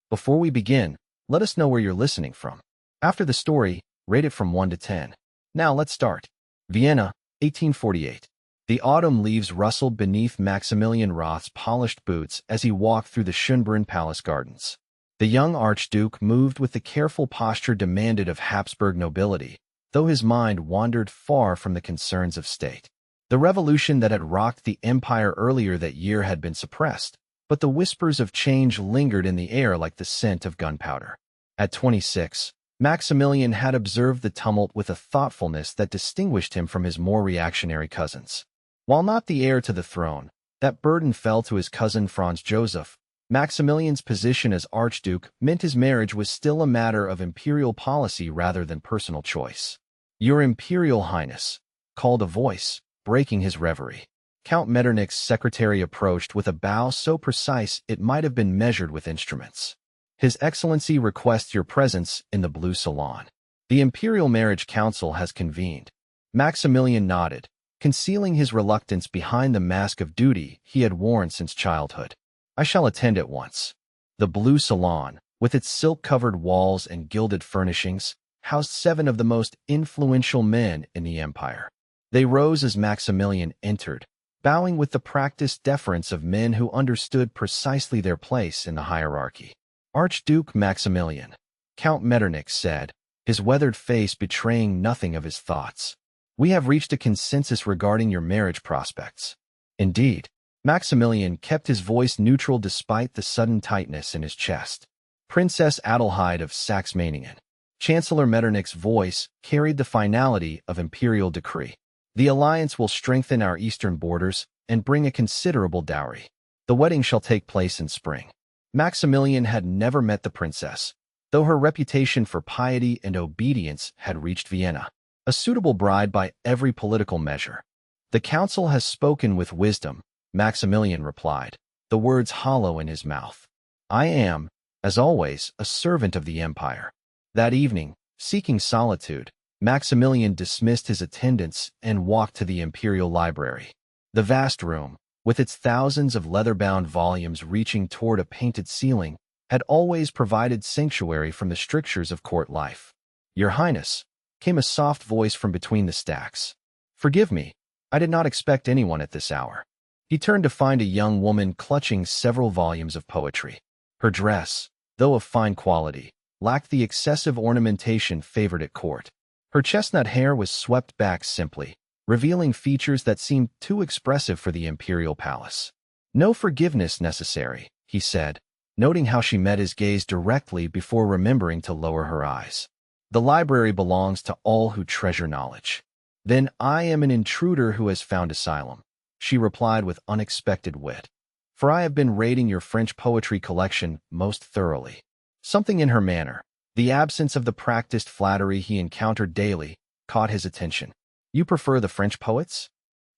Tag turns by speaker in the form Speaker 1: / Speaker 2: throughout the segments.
Speaker 1: Before we begin, let us know where you're listening from. After the story, rate it from 1 to 10. Now let's start. Vienna, 1848. The autumn leaves rustled beneath Maximilian Roth's polished boots as he walked through the Schönbrunn Palace gardens. The young Archduke moved with the careful posture demanded of Habsburg nobility, though his mind wandered far from the concerns of state. The revolution that had rocked the empire earlier that year had been suppressed, but the whispers of change lingered in the air like the scent of gunpowder. At 26, Maximilian had observed the tumult with a thoughtfulness that distinguished him from his more reactionary cousins. While not the heir to the throne, that burden fell to his cousin Franz Joseph. Maximilian's position as Archduke meant his marriage was still a matter of imperial policy rather than personal choice. "Your Imperial Highness," called a voice, breaking his reverie. Count Metternich's secretary approached with a bow so precise it might have been measured with instruments. "His Excellency requests your presence in the Blue Salon. The Imperial Marriage Council has convened." Maximilian nodded, concealing his reluctance behind the mask of duty he had worn since childhood. "I shall attend at once." The Blue Salon, with its silk-covered walls and gilded furnishings, housed 7 of the most influential men in the empire. They rose as Maximilian entered, bowing with the practiced deference of men who understood precisely their place in the hierarchy. "Archduke Maximilian," Count Metternich said, his weathered face betraying nothing of his thoughts. "We have reached a consensus regarding your marriage prospects." "Indeed." Maximilian kept his voice neutral despite the sudden tightness in his chest. "Princess Adelheid of Saxe-Meiningen." Chancellor Metternich's voice carried the finality of imperial decree. "The alliance will strengthen our eastern borders and bring a considerable dowry. The wedding shall take place in spring." Maximilian had never met the princess, though her reputation for piety and obedience had reached Vienna. A suitable bride by every political measure. "The council has spoken with wisdom," Maximilian replied, the words hollow in his mouth. "I am, as always, a servant of the empire." That evening, seeking solitude, Maximilian dismissed his attendants and walked to the imperial library. The vast room, with its thousands of leather-bound volumes reaching toward a painted ceiling, had always provided sanctuary from the strictures of court life. "Your Highness," came a soft voice from between the stacks. "Forgive me, I did not expect anyone at this hour." He turned to find a young woman clutching several volumes of poetry. Her dress, though of fine quality, lacked the excessive ornamentation favored at court. Her chestnut hair was swept back simply, revealing features that seemed too expressive for the imperial palace. "No forgiveness necessary," he said, noting how she met his gaze directly before remembering to lower her eyes. "The library belongs to all who treasure knowledge." "Then I am an intruder who has found asylum," she replied with unexpected wit. "For I have been raiding your French poetry collection most thoroughly." Something in her manner, the absence of the practiced flattery he encountered daily, caught his attention. "You prefer the French poets?"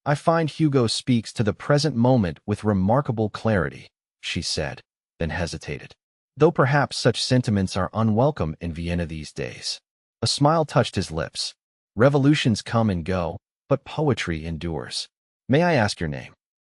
Speaker 1: "I find Hugo speaks to the present moment with remarkable clarity," she said, then hesitated. "Though perhaps such sentiments are unwelcome in Vienna these days." A smile touched his lips. "Revolutions come and go, but poetry endures." "May I ask your name?"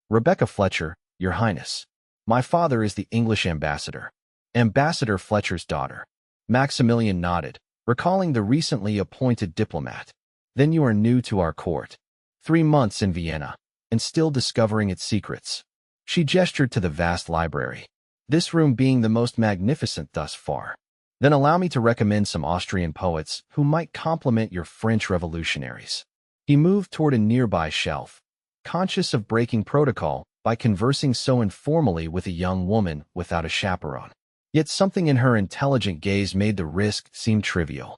Speaker 1: "Rebecca Fletcher, Your Highness. My father is the English ambassador." "Ambassador Fletcher's daughter." Maximilian nodded, recalling the recently appointed diplomat. "Then you are new to our court." 3 months in Vienna, and still discovering its secrets." She gestured to the vast library, this room being the most magnificent thus far. "Then allow me to recommend some Austrian poets who might complement your French revolutionaries." He moved toward a nearby shelf, conscious of breaking protocol by conversing so informally with a young woman without a chaperone. Yet something in her intelligent gaze made the risk seem trivial.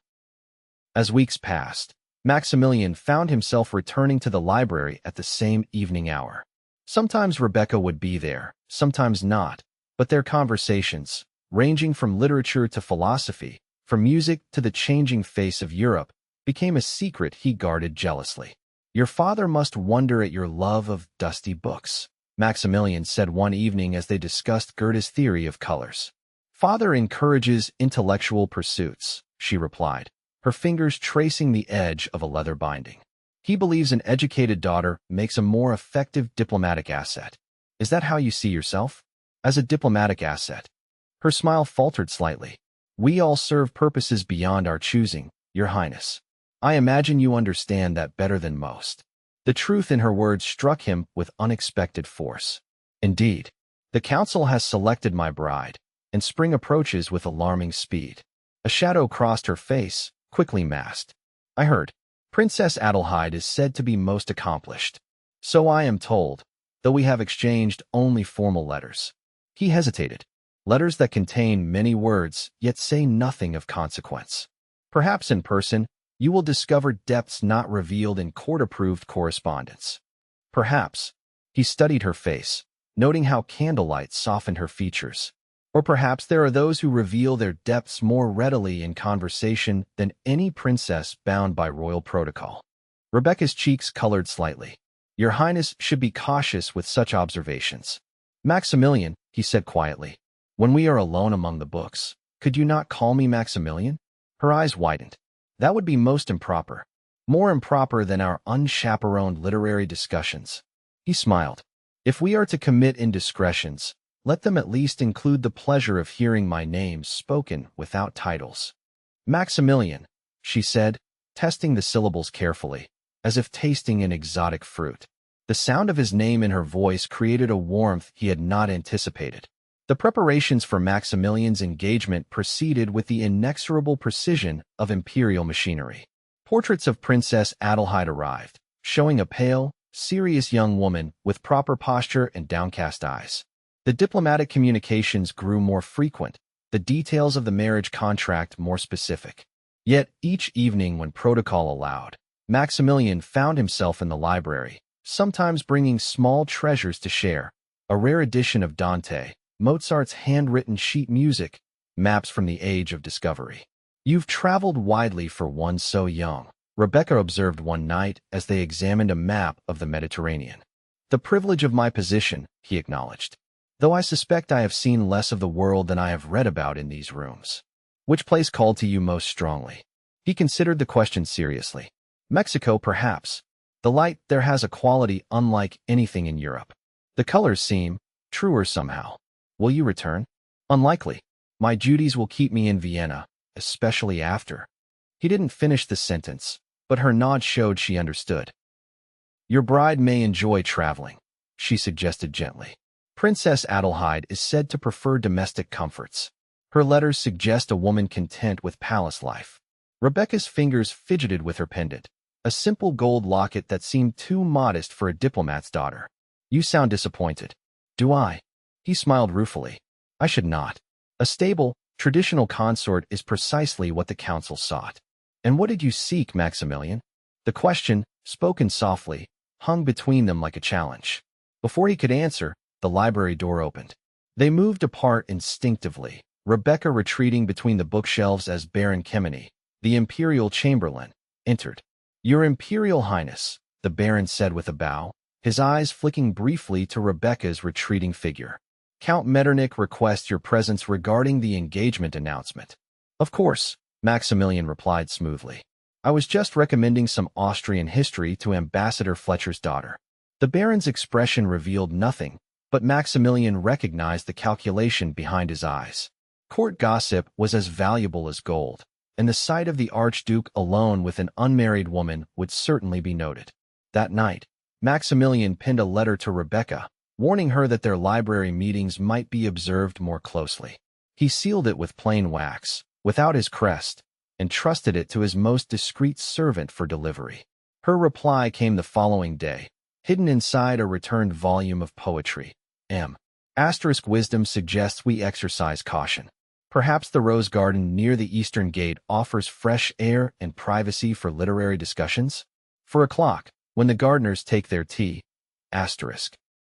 Speaker 1: As weeks passed, Maximilian found himself returning to the library at the same evening hour. Sometimes Rebecca would be there, sometimes not, but their conversations, ranging from literature to philosophy, from music to the changing face of Europe, became a secret he guarded jealously. "Your father must wonder at your love of dusty books," Maximilian said one evening as they discussed Goethe's theory of colors. "Father encourages intellectual pursuits," she replied, her fingers tracing the edge of a leather binding. "He believes an educated daughter makes a more effective diplomatic asset." "Is that how you see yourself?" "As a diplomatic asset." Her smile faltered slightly. "We all serve purposes beyond our choosing, Your Highness. I imagine you understand that better than most." The truth in her words struck him with unexpected force. "Indeed, the council has selected my bride, and spring approaches with alarming speed." A shadow crossed her face, quickly masked. "I heard. Princess Adelheid is said to be most accomplished." "So I am told, though we have exchanged only formal letters." He hesitated. Letters that contain many words, yet say nothing of consequence. "Perhaps in person, you will discover depths not revealed in court-approved correspondence." "Perhaps." He studied her face, noting how candlelight softened her features. "Or perhaps there are those who reveal their depths more readily in conversation than any princess bound by royal protocol." Rebecca's cheeks colored slightly. "Your Highness should be cautious with such observations." "Maximilian," he said quietly, "when we are alone among the books, could you not call me Maximilian?" Her eyes widened. "That would be most improper. More improper than our unchaperoned literary discussions." He smiled. "If we are to commit indiscretions, let them at least include the pleasure of hearing my name spoken without titles." "Maximilian," she said, testing the syllables carefully, as if tasting an exotic fruit. The sound of his name in her voice created a warmth he had not anticipated. The preparations for Maximilian's engagement proceeded with the inexorable precision of imperial machinery. Portraits of Princess Adelheid arrived, showing a pale, serious young woman with proper posture and downcast eyes. The diplomatic communications grew more frequent, the details of the marriage contract more specific. Yet each evening when protocol allowed, Maximilian found himself in the library, sometimes bringing small treasures to share: a rare edition of Dante, Mozart's handwritten sheet music, maps from the age of discovery. "You've traveled widely for one so young," Rebecca observed one night as they examined a map of the Mediterranean. "The privilege of my position," he acknowledged, "though I suspect I have seen less of the world than I have read about in these rooms." "Which place called to you most strongly?" He considered the question seriously. "Mexico, perhaps. The light there has a quality unlike anything in Europe. The colors seem truer somehow." "Will you return?" "Unlikely. My duties will keep me in Vienna, especially after." He didn't finish the sentence, but her nod showed she understood. "Your bride may enjoy traveling," she suggested gently. "Princess Adelheid is said to prefer domestic comforts. Her letters suggest a woman content with palace life." Rebecca's fingers fidgeted with her pendant, a simple gold locket that seemed too modest for a diplomat's daughter. "You sound disappointed." "Do I?" He smiled ruefully. "I should not. A stable, traditional consort is precisely what the council sought." "And what did you seek, Maximilian?" The question, spoken softly, hung between them like a challenge. Before he could answer, the library door opened. They moved apart instinctively, Rebecca retreating between the bookshelves as Baron Kemeny, the imperial chamberlain, entered. "Your Imperial Highness," the Baron said with a bow, his eyes flicking briefly to Rebecca's retreating figure. "Count Metternich requests your presence regarding the engagement announcement." "Of course," Maximilian replied smoothly. "I was just recommending some Austrian history to Ambassador Fletcher's daughter." The Baron's expression revealed nothing, but Maximilian recognized the calculation behind his eyes. Court gossip was as valuable as gold, and the sight of the Archduke alone with an unmarried woman would certainly be noted. That night, Maximilian penned a letter to Rebecca, warning her that their library meetings might be observed more closely. He sealed it with plain wax, without his crest, and trusted it to his most discreet servant for delivery. Her reply came the following day, hidden inside a returned volume of poetry. Wisdom suggests we exercise caution. Perhaps the rose garden near the eastern gate offers fresh air and privacy for literary discussions. For a clock, when the gardeners take their tea.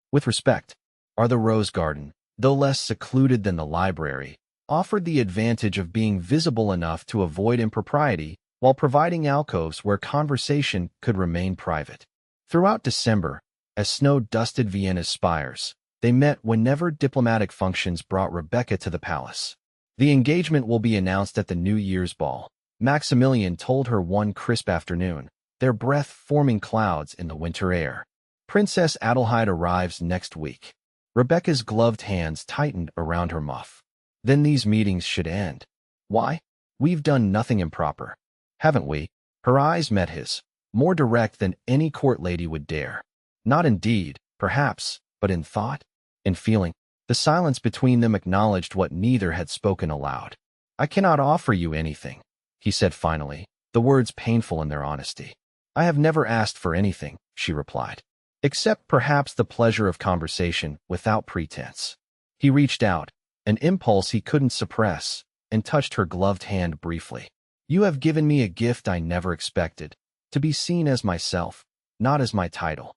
Speaker 1: With respect, are the rose garden, though less secluded than the library, offered the advantage of being visible enough to avoid impropriety, while providing alcoves where conversation could remain private. Throughout December, as snow dusted Vienna's spires, they met whenever diplomatic functions brought Rebecca to the palace. "The engagement will be announced at the New Year's ball," Maximilian told her one crisp afternoon, their breath forming clouds in the winter air. "Princess Adelheid arrives next week." Rebecca's gloved hands tightened around her muff. Then these meetings should end. Why? We've done nothing improper, haven't we? Her eyes met his, more direct than any court lady would dare. Not in deed, perhaps, but in thought, in feeling. The silence between them acknowledged what neither had spoken aloud. I cannot offer you anything, he said finally, the words painful in their honesty. I have never asked for anything, she replied, except perhaps the pleasure of conversation without pretense. He reached out, an impulse he couldn't suppress, and touched her gloved hand briefly. You have given me a gift I never expected, to be seen as myself, not as my title.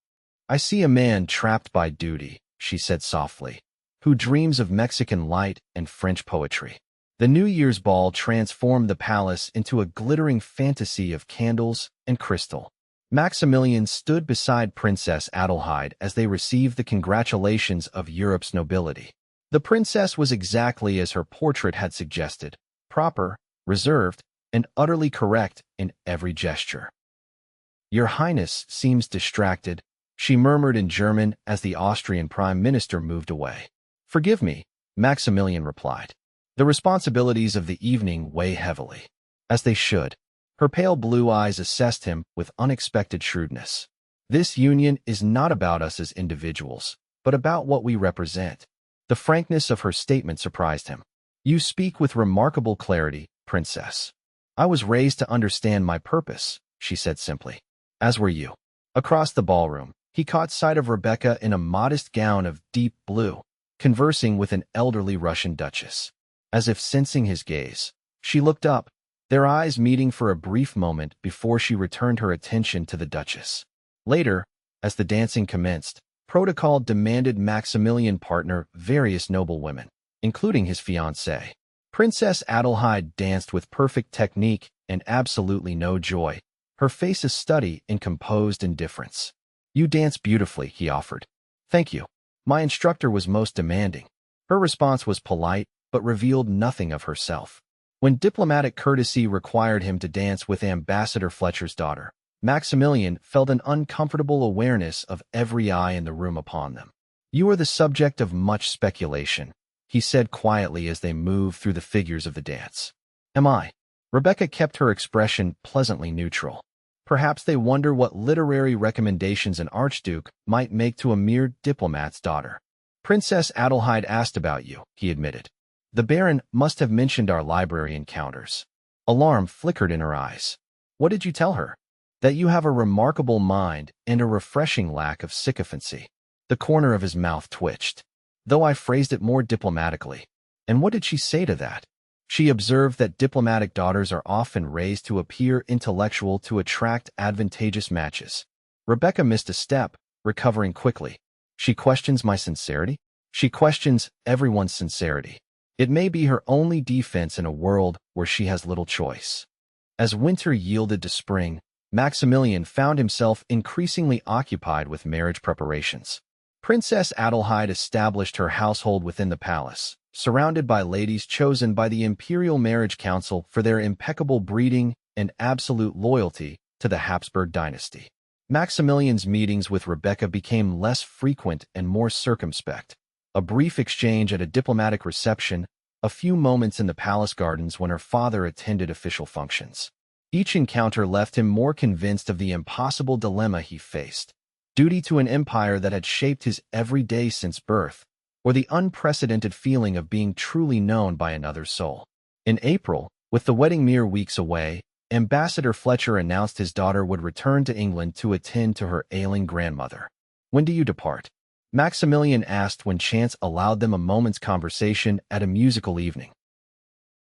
Speaker 1: I see a man trapped by duty, she said softly, who dreams of Mexican light and French poetry. The New Year's ball transformed the palace into a glittering fantasy of candles and crystal. Maximilian stood beside Princess Adelheid as they received the congratulations of Europe's nobility. The princess was exactly as her portrait had suggested, proper, reserved, and utterly correct in every gesture. Your Highness seems distracted, she murmured in German as the Austrian Prime Minister moved away. Forgive me, Maximilian replied. The responsibilities of the evening weigh heavily. As they should. Her pale blue eyes assessed him with unexpected shrewdness. This union is not about us as individuals, but about what we represent. The frankness of her statement surprised him. You speak with remarkable clarity, Princess. I was raised to understand my purpose, she said simply. As were you. Across the ballroom, he caught sight of Rebecca in a modest gown of deep blue, conversing with an elderly Russian duchess. As if sensing his gaze, she looked up, their eyes meeting for a brief moment before she returned her attention to the duchess. Later, as the dancing commenced, protocol demanded Maximilian partner various noblewomen, including his fiancée. Princess Adelheid danced with perfect technique and absolutely no joy, her face a study in composed indifference. You dance beautifully, he offered. Thank you. My instructor was most demanding. Her response was polite, but revealed nothing of herself. When diplomatic courtesy required him to dance with Ambassador Fletcher's daughter, Maximilian felt an uncomfortable awareness of every eye in the room upon them. You are the subject of much speculation, he said quietly as they moved through the figures of the dance. Am I? Rebecca kept her expression pleasantly neutral. Perhaps they wonder what literary recommendations an archduke might make to a mere diplomat's daughter. Princess Adelheid asked about you, he admitted. The Baron must have mentioned our library encounters. Alarm flickered in her eyes. What did you tell her? That you have a remarkable mind and a refreshing lack of sycophancy. The corner of his mouth twitched, though I phrased it more diplomatically. And what did she say to that? She observed that diplomatic daughters are often raised to appear intellectual to attract advantageous matches. Rebecca missed a step, recovering quickly. She questions my sincerity? She questions everyone's sincerity. It may be her only defense in a world where she has little choice. As winter yielded to spring, Maximilian found himself increasingly occupied with marriage preparations. Princess Adelheid established her household within the palace, surrounded by ladies chosen by the Imperial Marriage Council for their impeccable breeding and absolute loyalty to the Habsburg dynasty. Maximilian's meetings with Rebecca became less frequent and more circumspect. A brief exchange at a diplomatic reception, a few moments in the palace gardens when her father attended official functions. Each encounter left him more convinced of the impossible dilemma he faced: duty to an empire that had shaped his every day since birth, or the unprecedented feeling of being truly known by another's soul. In April, with the wedding mere weeks away, Ambassador Fletcher announced his daughter would return to England to attend to her ailing grandmother. When do you depart? Maximilian asked when chance allowed them a moment's conversation at a musical evening.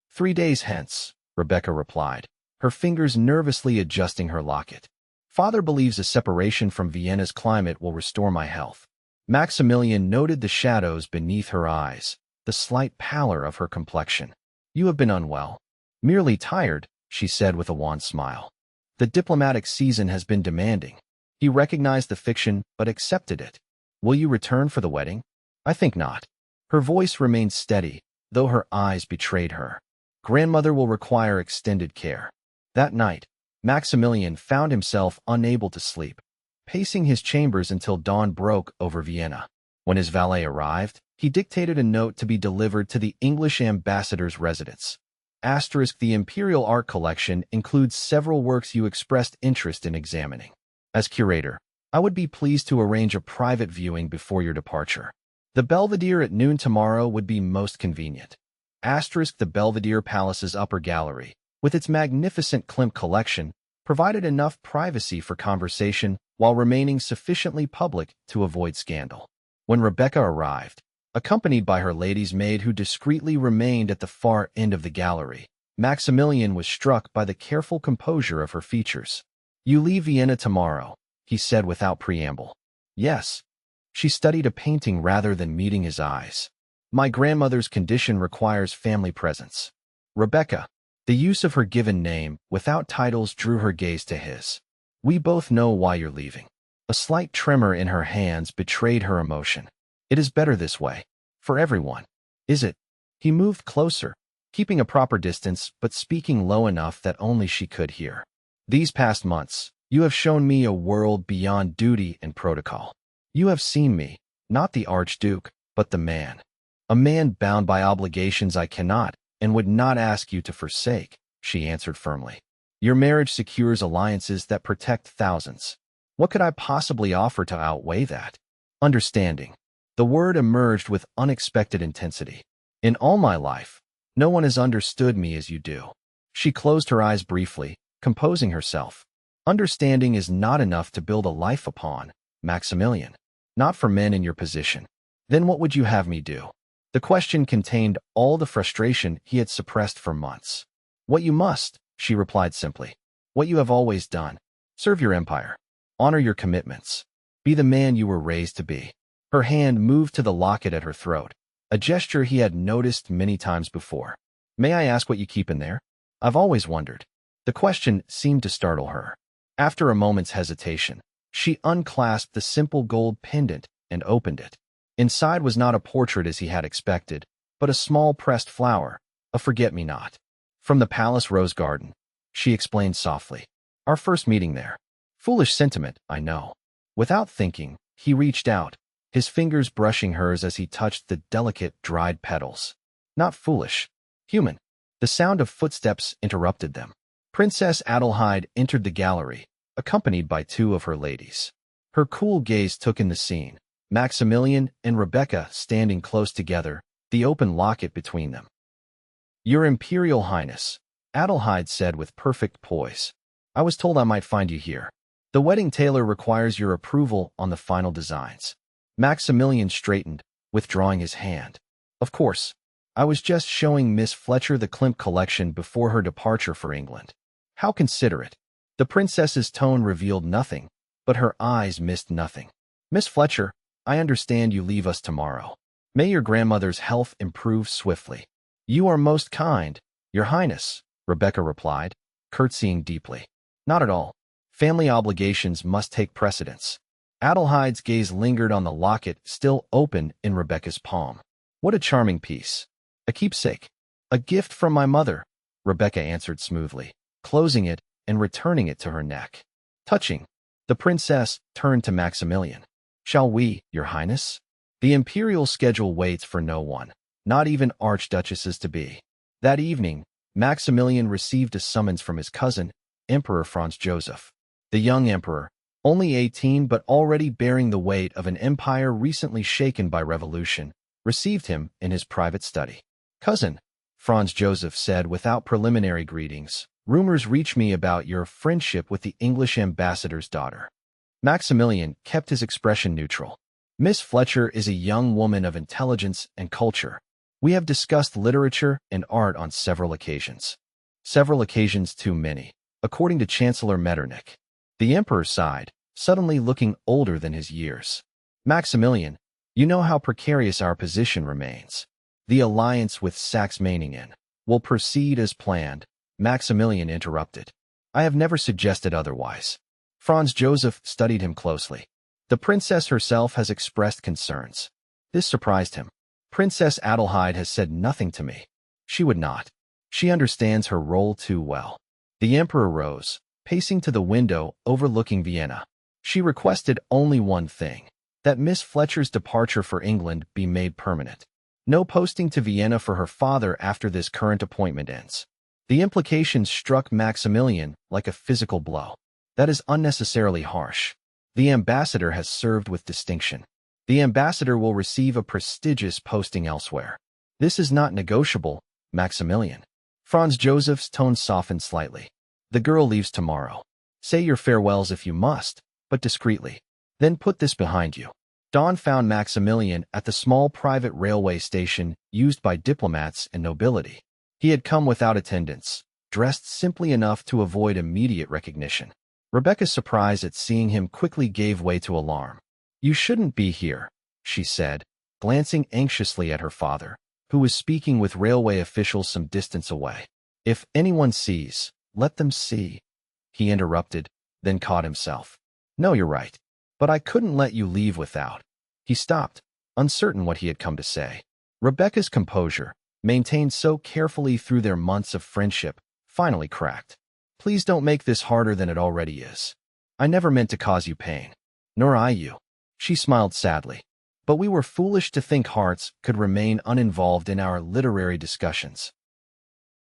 Speaker 1: 3 days hence, Rebecca replied, her fingers nervously adjusting her locket. Father believes a separation from Vienna's climate will restore my health. Maximilian noted the shadows beneath her eyes, the slight pallor of her complexion. You have been unwell. Merely tired, she said with a wan smile. The diplomatic season has been demanding. He recognized the fiction but accepted it. Will you return for the wedding? I think not. Her voice remained steady, though her eyes betrayed her. Grandmother will require extended care. That night, Maximilian found himself unable to sleep, pacing his chambers until dawn broke over Vienna. When his valet arrived, he dictated a note to be delivered to the English ambassador's residence. The imperial art collection includes several works you expressed interest in examining. As curator, I would be pleased to arrange a private viewing before your departure. The Belvedere at noon tomorrow would be most convenient. The Belvedere Palace's upper gallery, with its magnificent Klimt collection, provided enough privacy for conversation while remaining sufficiently public to avoid scandal. When Rebecca arrived, accompanied by her lady's maid who discreetly remained at the far end of the gallery, Maximilian was struck by the careful composure of her features. "You leave Vienna tomorrow," he said without preamble. "Yes." She studied a painting rather than meeting his eyes. "My grandmother's condition requires family presence." Rebecca, the use of her given name, without titles, drew her gaze to his. "We both know why you're leaving." A slight tremor in her hands betrayed her emotion. "It is better this way. For everyone." "Is it?" He moved closer, keeping a proper distance but speaking low enough that only she could hear. "These past months, you have shown me a world beyond duty and protocol. You have seen me, not the Archduke, but the man. A man bound by obligations I cannot and would not ask you to forsake," she answered firmly. "Your marriage secures alliances that protect thousands. What could I possibly offer to outweigh that?" "Understanding." The word emerged with unexpected intensity. "In all my life, no one has understood me as you do." She closed her eyes briefly, composing herself. "Understanding is not enough to build a life upon, Maximilian. Not for men in your position. Then what would you have me do?" The question contained all the frustration he had suppressed for months. "What you must," she replied simply. "What you have always done. Serve your empire. Honor your commitments. Be the man you were raised to be." Her hand moved to the locket at her throat, a gesture he had noticed many times before. "May I ask what you keep in there?" "I've always wondered." The question seemed to startle her. After a moment's hesitation, she unclasped the simple gold pendant and opened it. Inside was not a portrait as he had expected, but a small pressed flower, a forget-me-not. "From the palace rose garden," she explained softly. "Our first meeting there. Foolish sentiment, I know." Without thinking, he reached out, his fingers brushing hers as he touched the delicate, dried petals. "Not foolish. Human." The sound of footsteps interrupted them. Princess Adelheid entered the gallery, accompanied by two of her ladies. Her cool gaze took in the scene, Maximilian and Rebecca standing close together, the open locket between them. "Your Imperial Highness," Adelheid said with perfect poise. "I was told I might find you here. The wedding tailor requires your approval on the final designs." Maximilian straightened, withdrawing his hand. "Of course. I was just showing Miss Fletcher the Klimt collection before her departure for England." "How considerate." The princess's tone revealed nothing, but her eyes missed nothing. "Miss Fletcher, I understand you leave us tomorrow. May your grandmother's health improve swiftly." "You are most kind, Your Highness," Rebecca replied, curtsying deeply. "Not at all. Family obligations must take precedence." Adelheid's gaze lingered on the locket still open in Rebecca's palm. "What a charming piece. A keepsake." "A gift from my mother," Rebecca answered smoothly, closing it and returning it to her neck. "Touching." The princess turned to Maximilian. "Shall we, Your Highness?" The imperial schedule waits for no one, not even archduchesses-to-be. That evening, Maximilian received a summons from his cousin, Emperor Franz Joseph. The young emperor, only 18 but already bearing the weight of an empire recently shaken by revolution, received him in his private study. "Cousin," Franz Joseph said without preliminary greetings, "rumors reach me about your friendship with the English ambassador's daughter." Maximilian kept his expression neutral. "Miss Fletcher is a young woman of intelligence and culture. We have discussed literature and art on several occasions." Several occasions too many, according to Chancellor Metternich. The emperor sighed, suddenly looking older than his years. "Maximilian, you know how precarious our position remains. The alliance with Saxe-Meiningen will proceed as planned," Maximilian interrupted. "I have never suggested otherwise." Franz Joseph studied him closely. "The princess herself has expressed concerns." This surprised him. "Princess Adelheid has said nothing to me." "She would not. She understands her role too well." The emperor rose, pacing to the window overlooking Vienna. "She requested only one thing." that Miss Fletcher's departure for England be made permanent. No posting to Vienna for her father after this current appointment ends. The implications struck Maximilian like a physical blow. That is unnecessarily harsh. The ambassador has served with distinction. The ambassador will receive a prestigious posting elsewhere. This is not negotiable, Maximilian. Franz Joseph's tone softened slightly. The girl leaves tomorrow. Say your farewells if you must, but discreetly. Then put this behind you. Dawn found Maximilian at the small private railway station used by diplomats and nobility. He had come without attendants, dressed simply enough to avoid immediate recognition. Rebecca's surprise at seeing him quickly gave way to alarm. "You shouldn't be here," she said, glancing anxiously at her father, who was speaking with railway officials some distance away. "If anyone sees, let them see," he interrupted, then caught himself. "No, you're right. But I couldn't let you leave without." He stopped, uncertain what he had come to say. Rebecca's composure, maintained so carefully through their months of friendship, finally cracked. "Please don't make this harder than it already is. I never meant to cause you pain. Nor I you." She smiled sadly. "But we were foolish to think hearts could remain uninvolved in our literary discussions."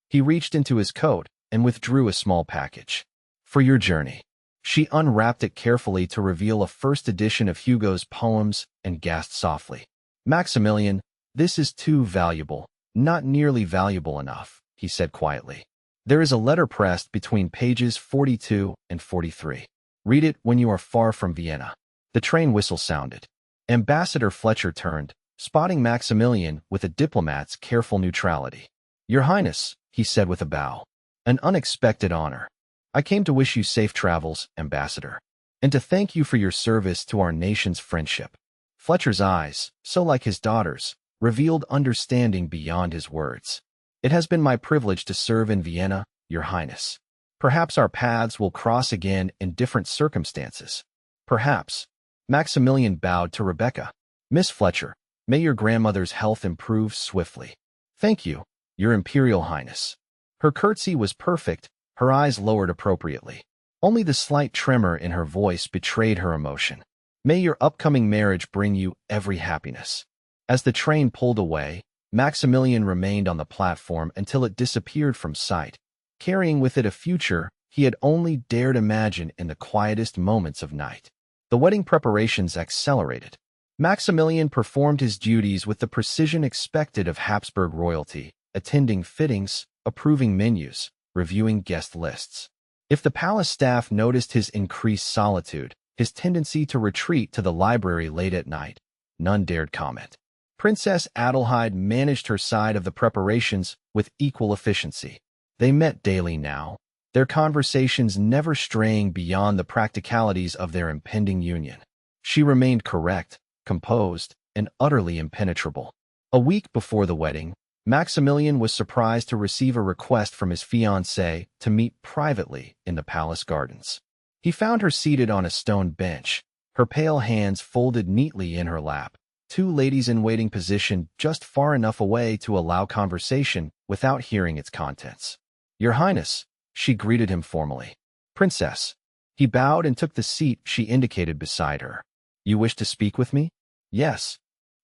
Speaker 1: He reached into his coat and withdrew a small package. "For your journey." She unwrapped it carefully to reveal a first edition of Hugo's poems and gasped softly. "Maximilian, this is too valuable, not nearly valuable enough," he said quietly. "There is a letter pressed between pages 42 and 43. Read it when you are far from Vienna." The train whistle sounded. Ambassador Fletcher turned, spotting Maximilian with a diplomat's careful neutrality. "Your Highness," he said with a bow. "An unexpected honor. I came to wish you safe travels, Ambassador, and to thank you for your service to our nation's friendship." Fletcher's eyes, so like his daughter's, revealed understanding beyond his words. "It has been my privilege to serve in Vienna, Your Highness. Perhaps our paths will cross again in different circumstances. Perhaps." Maximilian bowed to Rebecca. "Miss Fletcher, may your grandmother's health improve swiftly." "Thank you, Your Imperial Highness." Her curtsy was perfect, her eyes lowered appropriately. Only the slight tremor in her voice betrayed her emotion. "May your upcoming marriage bring you every happiness." As the train pulled away, Maximilian remained on the platform until it disappeared from sight, carrying with it a future he had only dared imagine in the quietest moments of night. The wedding preparations accelerated. Maximilian performed his duties with the precision expected of Habsburg royalty, attending fittings, approving menus, reviewing guest lists. If the palace staff noticed his increased solitude, his tendency to retreat to the library late at night, none dared comment. Princess Adelheid managed her side of the preparations with equal efficiency. They met daily now, their conversations never straying beyond the practicalities of their impending union. She remained correct, composed, and utterly impenetrable. A week before the wedding, Maximilian was surprised to receive a request from his fiancée to meet privately in the palace gardens. He found her seated on a stone bench, her pale hands folded neatly in her lap, two ladies-in-waiting position just far enough away to allow conversation without hearing its contents. "Your Highness," she greeted him formally. "Princess." He bowed and took the seat she indicated beside her. "You wish to speak with me?" "Yes."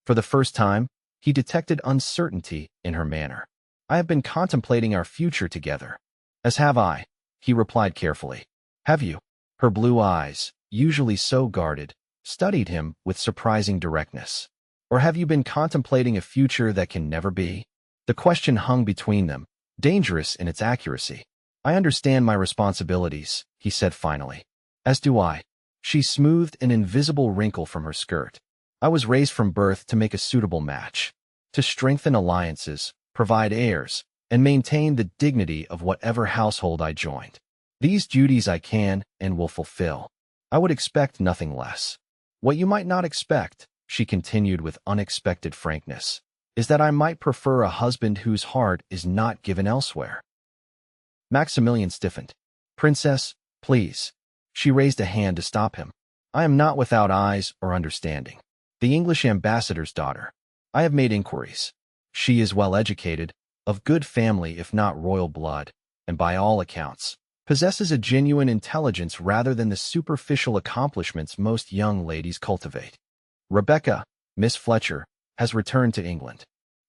Speaker 1: For the first time, he detected uncertainty in her manner. "I have been contemplating our future together." "As have I," he replied carefully. "Have you?" Her blue eyes, usually so guarded, studied him with surprising directness. "Or have you been contemplating a future that can never be?" The question hung between them, dangerous in its accuracy. "I understand my responsibilities," he said finally. "As do I." She smoothed an invisible wrinkle from her skirt. "I was raised from birth to make a suitable match, to strengthen alliances, provide heirs, and maintain the dignity of whatever household I joined. These duties I can and will fulfill. I would expect nothing less. What you might not expect," she continued with unexpected frankness, "is that I might prefer a husband whose heart is not given elsewhere." Maximilian stiffened. "Princess, please." She raised a hand to stop him. "I am not without eyes or understanding. The English ambassador's daughter. I have made inquiries. She is well educated, of good family if not royal blood, and by all accounts, possesses a genuine intelligence rather than the superficial accomplishments most young ladies cultivate." Rebecca, Miss Fletcher, has returned to England.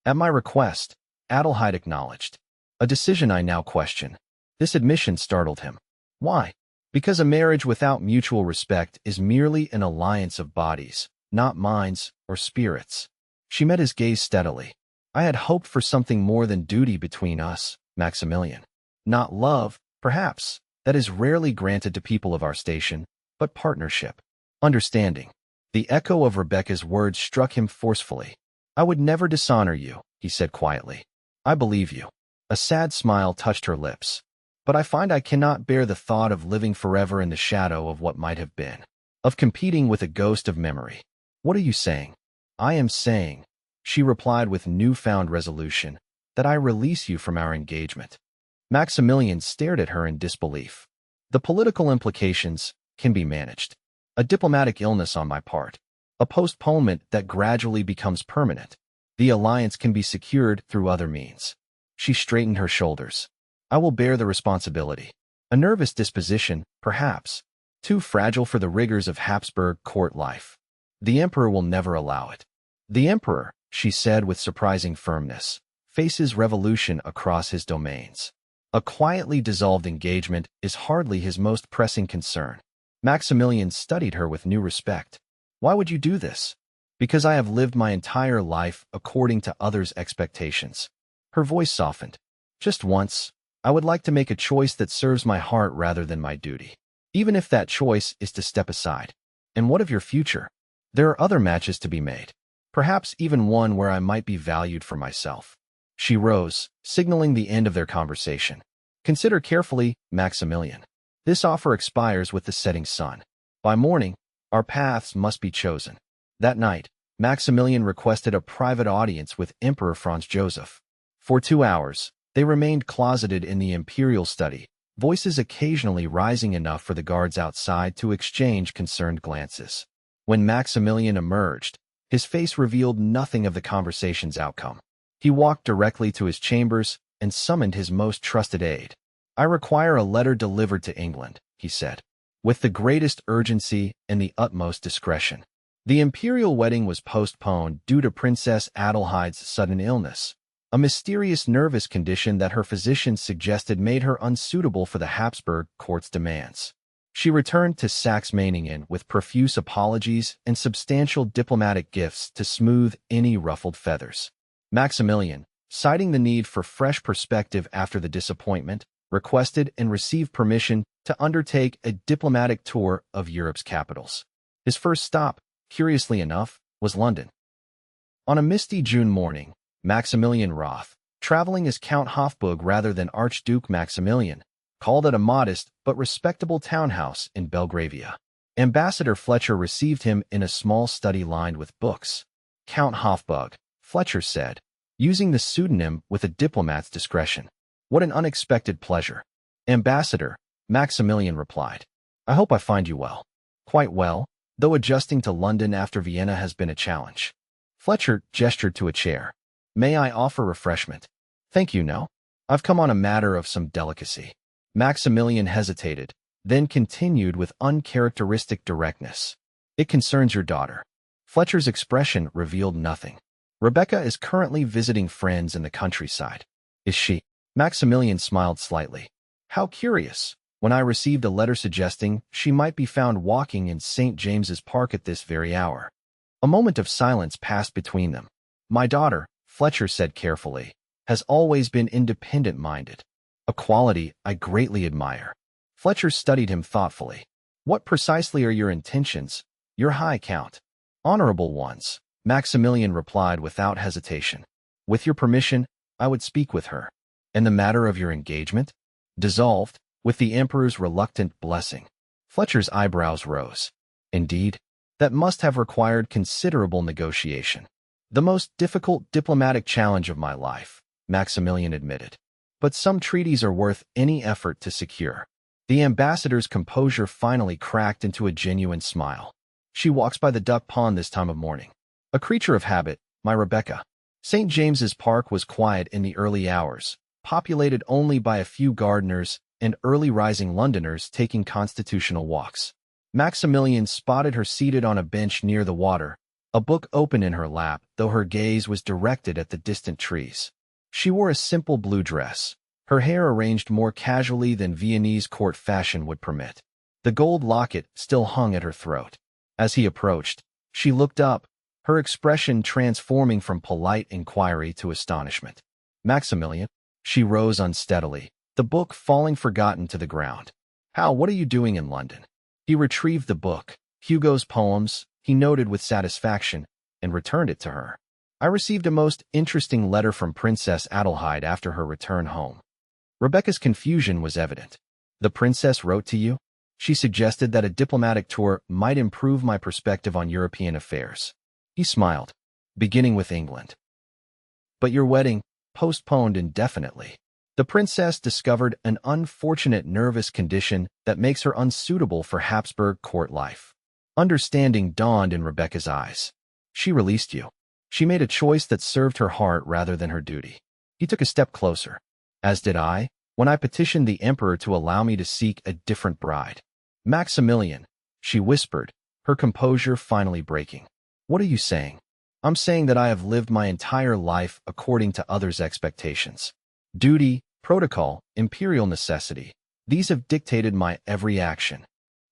Speaker 1: At my request, Adelheid acknowledged. A decision I now question. This admission startled him. Why? Because a marriage without mutual respect is merely an alliance of bodies, not minds or spirits. She met his gaze steadily. I had hoped for something more than duty between us, Maximilian. Not love, perhaps, that is rarely granted to people of our station, but partnership. Understanding. The echo of Rebecca's words struck him forcefully. I would never dishonor you, he said quietly. I believe you. A sad smile touched her lips. But I find I cannot bear the thought of living forever in the shadow of what might have been, of competing with a ghost of memory. What are you saying? I am saying, she replied with newfound resolution, that I release you from our engagement. Maximilian stared at her in disbelief. The political implications can be managed. A diplomatic illness on my part. A postponement that gradually becomes permanent. The alliance can be secured through other means. She straightened her shoulders. I will bear the responsibility. A nervous disposition, perhaps, too fragile for the rigors of Habsburg court life. The emperor will never allow it. The emperor, she said with surprising firmness, faces revolution across his domains. A quietly dissolved engagement is hardly his most pressing concern. Maximilian studied her with new respect. Why would you do this? Because I have lived my entire life according to others' expectations. Her voice softened. Just once, I would like to make a choice that serves my heart rather than my duty. Even if that choice is to step aside. And what of your future? There are other matches to be made. Perhaps even one where I might be valued for myself. She rose, signaling the end of their conversation. Consider carefully, Maximilian. This offer expires with the setting sun. By morning, our paths must be chosen. That night, Maximilian requested a private audience with Emperor Franz Joseph. For 2 hours, they remained closeted in the imperial study, voices occasionally rising enough for the guards outside to exchange concerned glances. When Maximilian emerged, his face revealed nothing of the conversation's outcome. He walked directly to his chambers and summoned his most trusted aide. I require a letter delivered to England, he said, with the greatest urgency and the utmost discretion. The imperial wedding was postponed due to Princess Adelheid's sudden illness, a mysterious nervous condition that her physicians suggested made her unsuitable for the Habsburg court's demands. She returned to Saxe-Meiningen with profuse apologies and substantial diplomatic gifts to smooth any ruffled feathers. Maximilian, citing the need for fresh perspective after the disappointment, requested and received permission to undertake a diplomatic tour of Europe's capitals. His first stop, curiously enough, was London. On a misty June morning, Maximilian Roth, traveling as Count Hofburg rather than Archduke Maximilian, called at a modest but respectable townhouse in Belgravia. Ambassador Fletcher received him in a small study lined with books. Count Hofburg, Fletcher said, using the pseudonym with a diplomat's discretion. What an unexpected pleasure. Ambassador, Maximilian replied. I hope I find you well. Quite well, though adjusting to London after Vienna has been a challenge. Fletcher gestured to a chair. May I offer refreshment? Thank you, no. I've come on a matter of some delicacy. Maximilian hesitated, then continued with uncharacteristic directness. It concerns your daughter. Fletcher's expression revealed nothing. Rebecca is currently visiting friends in the countryside. Is she? Maximilian smiled slightly. How curious. When I received a letter suggesting she might be found walking in St. James's Park at this very hour. A moment of silence passed between them. My daughter, Fletcher said carefully, has always been independent-minded, a quality I greatly admire. Fletcher studied him thoughtfully. What precisely are your intentions, your High Count? Honorable ones, Maximilian replied without hesitation. With your permission, I would speak with her. And the matter of your engagement? Dissolved, with the Emperor's reluctant blessing. Fletcher's eyebrows rose. Indeed, that must have required considerable negotiation. The most difficult diplomatic challenge of my life, Maximilian admitted. But some treaties are worth any effort to secure. The ambassador's composure finally cracked into a genuine smile. She walks by the duck pond this time of morning. A creature of habit, my Rebecca. St. James's Park was quiet in the early hours, populated only by a few gardeners and early-rising Londoners taking constitutional walks. Maximilian spotted her seated on a bench near the water, a book open in her lap, though her gaze was directed at the distant trees. She wore a simple blue dress, her hair arranged more casually than Viennese court fashion would permit. The gold locket still hung at her throat. As he approached, she looked up, her expression transforming from polite inquiry to astonishment. "Maximilian?" She rose unsteadily, the book falling forgotten to the ground. What are you doing in London?" He retrieved the book, Hugo's poems, he noted with satisfaction, and returned it to her. "I received a most interesting letter from Princess Adelheid after her return home." Rebecca's confusion was evident. "The princess wrote to you?" She suggested that a diplomatic tour might improve my perspective on European affairs. He smiled. "Beginning with England." "But your wedding, postponed indefinitely." The princess discovered an unfortunate nervous condition that makes her unsuitable for Habsburg court life. Understanding dawned in Rebecca's eyes. "She released you. She made a choice that served her heart rather than her duty." He took a step closer. "As did I, when I petitioned the emperor to allow me to seek a different bride." "Maximilian," she whispered, her composure finally breaking. "What are you saying?" "I'm saying that I have lived my entire life according to others' expectations. Duty, protocol, imperial necessity, these have dictated my every action."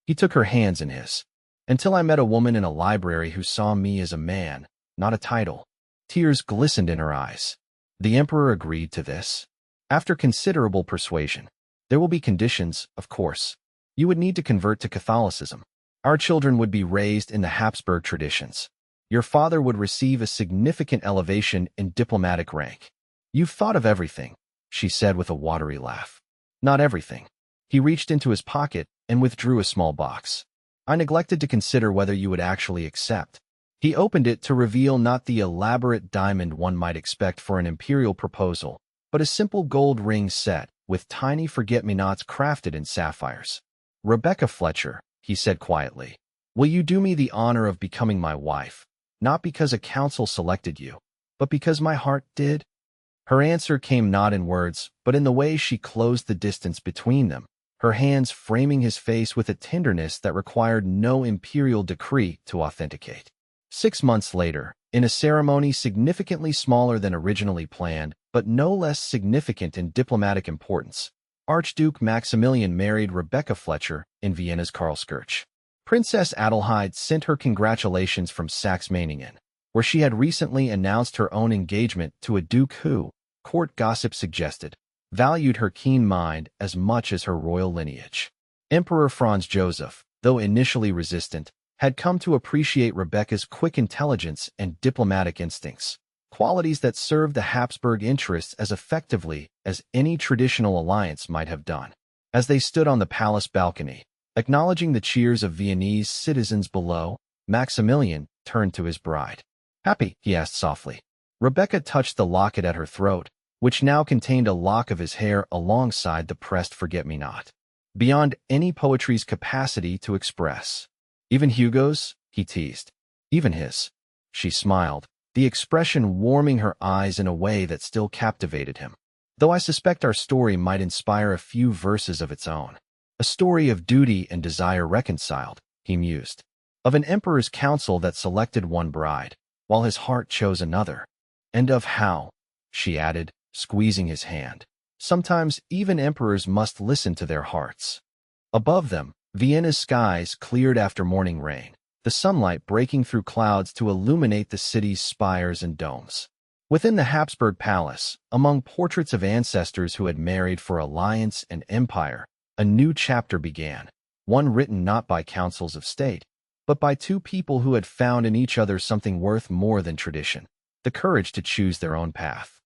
Speaker 1: He took her hands in his. "Until I met a woman in a library who saw me as a man, not a title." Tears glistened in her eyes. "The emperor agreed to this?" "After considerable persuasion. There will be conditions, of course. You would need to convert to Catholicism. Our children would be raised in the Habsburg traditions. Your father would receive a significant elevation in diplomatic rank." "You've thought of everything," she said with a watery laugh. "Not everything." He reached into his pocket and withdrew a small box. "I neglected to consider whether you would actually accept." He opened it to reveal not the elaborate diamond one might expect for an imperial proposal, but a simple gold ring set with tiny forget-me-nots crafted in sapphires. "Rebecca Fletcher," he said quietly, "will you do me the honor of becoming my wife, not because a council selected you, but because my heart did?" Her answer came not in words, but in the way she closed the distance between them, her hands framing his face with a tenderness that required no imperial decree to authenticate. 6 months later, in a ceremony significantly smaller than originally planned, but no less significant in diplomatic importance, Archduke Maximilian married Rebecca Fletcher in Vienna's Karlskirche. Princess Adelheid sent her congratulations from Saxe-Meiningen, where she had recently announced her own engagement to a duke who, court gossip suggested, valued her keen mind as much as her royal lineage. Emperor Franz Joseph, though initially resistant, had come to appreciate Rebecca's quick intelligence and diplomatic instincts, qualities that served the Habsburg interests as effectively as any traditional alliance might have done. As they stood on the palace balcony, acknowledging the cheers of Viennese citizens below, Maximilian turned to his bride. "Happy?" he asked softly. Rebecca touched the locket at her throat, which now contained a lock of his hair alongside the pressed forget-me-not. "Beyond any poetry's capacity to express." "Even Hugo's?" he teased. "Even his." She smiled, the expression warming her eyes in a way that still captivated him. "Though I suspect our story might inspire a few verses of its own. A story of duty and desire reconciled," he mused. "Of an emperor's council that selected one bride, while his heart chose another. And of how," she added, squeezing his hand, "sometimes even emperors must listen to their hearts." Above them, Vienna's skies cleared after morning rain, the sunlight breaking through clouds to illuminate the city's spires and domes. Within the Habsburg palace, among portraits of ancestors who had married for alliance and empire, a new chapter began, one written not by councils of state, but by two people who had found in each other something worth more than tradition, the courage to choose their own path.